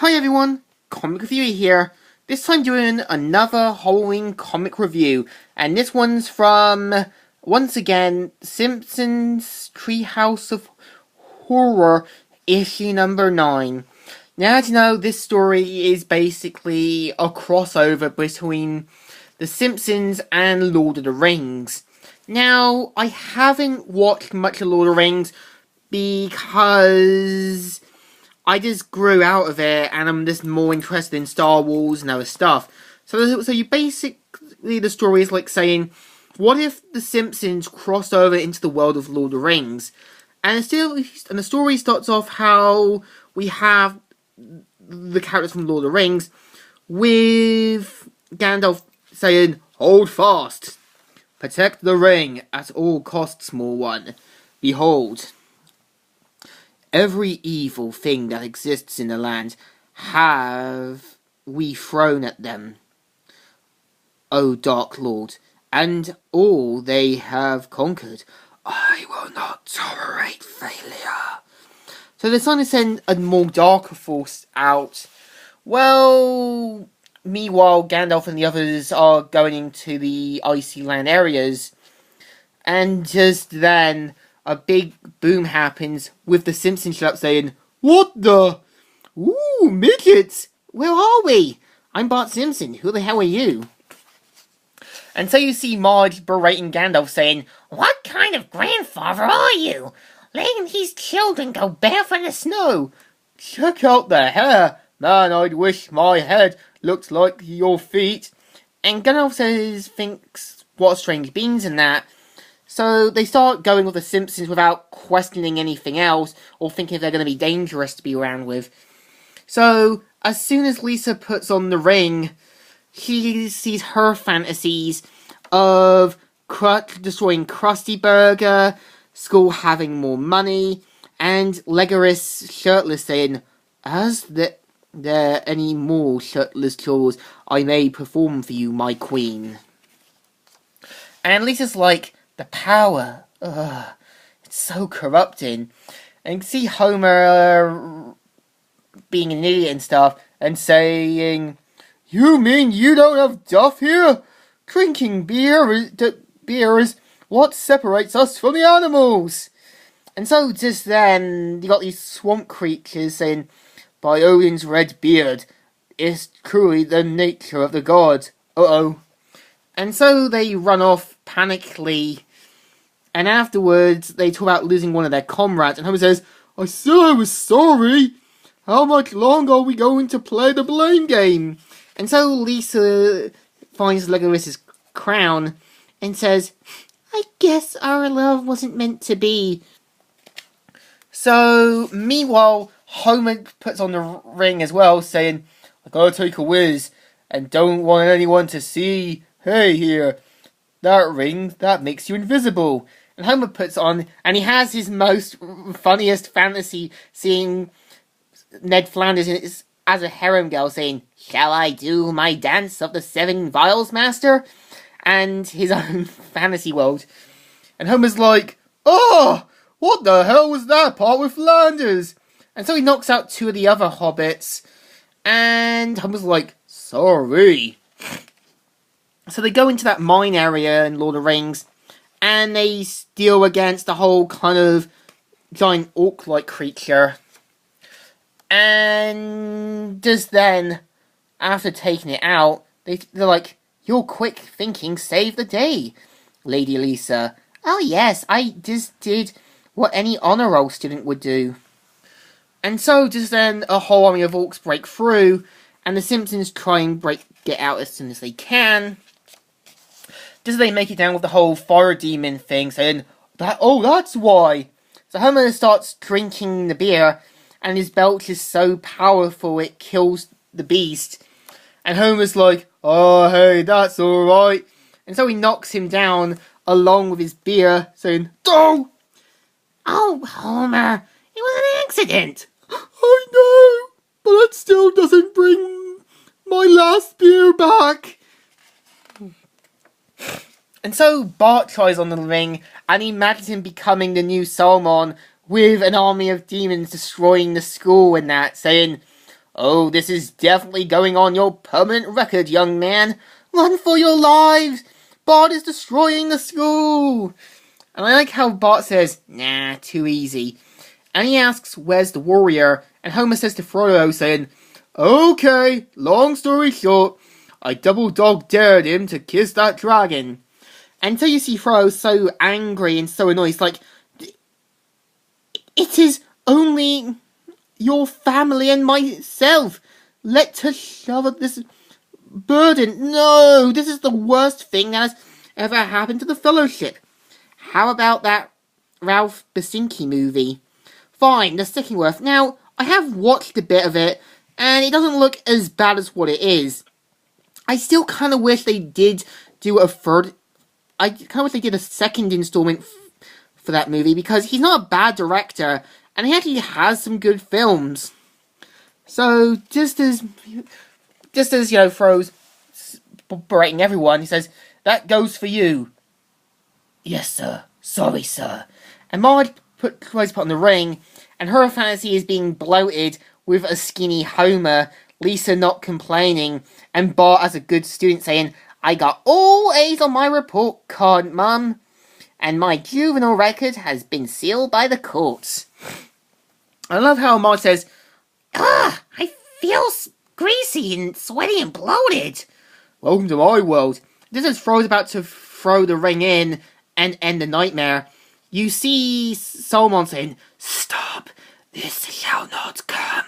Hi everyone, Comic Reviewer here. This time doing another Halloween comic review, and this one's from, once again, Simpsons Treehouse of Horror, issue number 9. Now, as you know, this story is basically a crossover between The Simpsons and Lord of the Rings. Now, I haven't watched much of Lord of the Rings because I just grew out of it, and I'm just more interested in Star Wars and other stuff. So you basically, the story is like saying, what if The Simpsons crossed over into the world of Lord of the Rings? And the story starts off how we have the characters from Lord of the Rings, with Gandalf saying, "Hold fast! Protect the ring at all costs, small one. Behold, every evil thing that exists in the land have we thrown at them, O Dark Lord, and all they have conquered. I will not tolerate failure." So they're trying to send a more darker force out. Well, meanwhile, Gandalf and the others are going into the icy land areas, and just then a big boom happens with the Simpsons show up saying, "What the? Ooh, midgets! Where are we? I'm Bart Simpson. Who the hell are you?" And so you see Marge berating Gandalf saying, "What kind of grandfather are you? Letting these children go barefoot in the snow. Check out the hair. Man, I'd wish my head looked like your feet." And Gandalf thinks, what strange beings and that. So they start going with the Simpsons without questioning anything else or thinking they're going to be dangerous to be around with. So as soon as Lisa puts on the ring, she sees her fantasies of destroying Krusty Burger, school having more money, and Legolas shirtless saying, "As there any more shirtless chores I may perform for you, my queen." And Lisa's like, the power, it's so corrupting. And you can see Homer being an idiot and stuff, and saying, "You mean you don't have Duff here? Drinking beer is what separates us from the animals." And so just then, you got these swamp creatures saying, "By Odin's red beard, it's truly the nature of the god. Uh-oh." And so they run off panically, and afterwards they talk about losing one of their comrades, and Homer says, "I said I was sorry. How much longer are we going to play the blame game?" And so Lisa finds Legolas's crown and says, "I guess our love wasn't meant to be." So, meanwhile, Homer puts on the ring as well, saying, "I gotta take a whiz, and don't want anyone to see. Hey here, that ring, that makes you invisible." And Homer puts on, and he has his most funniest fantasy, seeing Ned Flanders as a harem girl saying, "Shall I do my dance of the 7 vials, master?" And his own fantasy world. And Homer's like, "Oh, what the hell was that part with Flanders?" And so he knocks out 2 of the other hobbits, and Homer's like, "Sorry." So they go into that mine area in Lord of the Rings, and they steal against the whole kind of giant orc-like creature. And just then, after taking it out, they're like, "Your quick thinking saved the day, Lady Lisa." "Oh yes, I just did what any honor roll student would do." And so just then, a whole army of orcs break through, and the Simpsons try and get out as soon as they can. Just as they make it down with the whole fire demon thing, saying, that's why." So Homer starts drinking the beer, and his belch is so powerful it kills the beast. And Homer's like, "Oh, hey, that's alright." And so he knocks him down along with his beer, saying, "Oh!" "Oh, Homer, it was an accident." "I know, but it still doesn't bring my last beer back." And so Bart tries on the ring, and he imagines him becoming the new Salmon with an army of demons destroying the school and that, saying, Oh, this is definitely going on your permanent record, young man. Run for your lives! Bart is destroying the school! And I like how Bart says, nah, too easy. And he asks, where's the warrior? And Homer says to Frodo, saying, okay, long story short, I double dog dared him to kiss that dragon. And until you see Frodo so angry and so annoyed, he's like, it is only your family and myself. Let us shovel this burden. No, this is the worst thing that has ever happened to the Fellowship. How about that Ralph Basinski movie? Fine, the Stickingworth. Now, I have watched a bit of it, and it doesn't look as bad as what it is. I still kind of wish they did do a third... I kind of wish they did a second installment for that movie, because he's not a bad director, and he actually has some good films. So, just as Fro's berating everyone, he says, that goes for you. Yes, sir. Sorry, sir. And Marge tries to put on the ring, and her fantasy is being bloated with a skinny Homer, Lisa not complaining, and Bart as a good student saying, I got all A's on my report card, Mum, and my juvenile record has been sealed by the courts. I love how Marge says, I feel greasy and sweaty and bloated. Welcome to my world. Just as Fro's about to throw the ring in and end the nightmare, you see Solomon saying, stop, this shall not come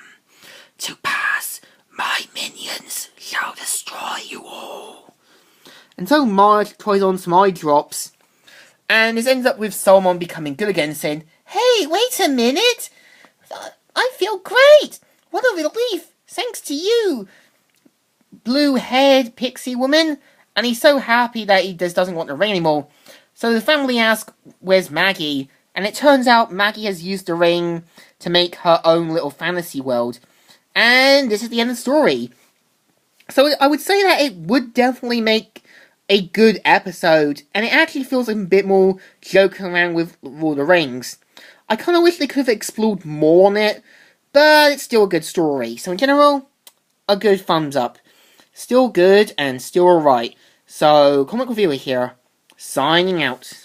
to pass. My minions shall destroy you all. And so Marge tries on some eye drops, and this ends up with Solomon becoming good again, saying, hey, wait a minute, I feel great. What a relief, thanks to you, blue-haired pixie woman. And he's so happy that he just doesn't want the ring anymore. So the family asks, where's Maggie? And it turns out Maggie has used the ring to make her own little fantasy world. And this is the end of the story. So I would say that it would definitely make a good episode, and it actually feels a bit more joking around with Lord of the Rings. I kind of wish they could have explored more on it, but it's still a good story. So in general, a good thumbs up. Still good and still alright. So, Comic Reviewer here, signing out.